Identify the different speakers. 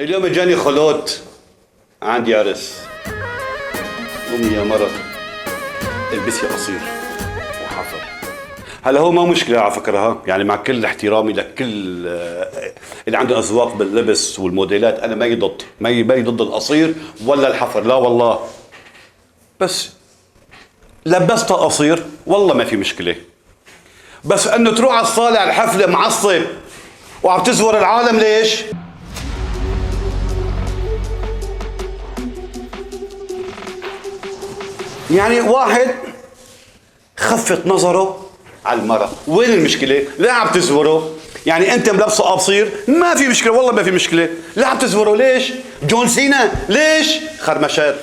Speaker 1: اليوم اجاني خلوت عندي عرس. قومي يا مرة البسي قصير وحفر. هلا هو ما مشكلة على فكرة، ها يعني مع كل احترامي لكل اللي عنده أذواق باللبس والموديلات، أنا ماني ضد، ماني ضد القصير ولا الحفر، لا والله. بس لبست قصير والله ما في مشكلة، بس انه تروح على الصالة على الحفلة معصب وعم تزور العالم ليش؟ يعني واحد خفت نظره على المرأة، وين المشكلة؟ لا عم تزوره، يعني انت ملبسه قصير ما في مشكلة والله ما في مشكلة، لا عم تزوره ليش؟ جون سينا ليش؟ خرمشات.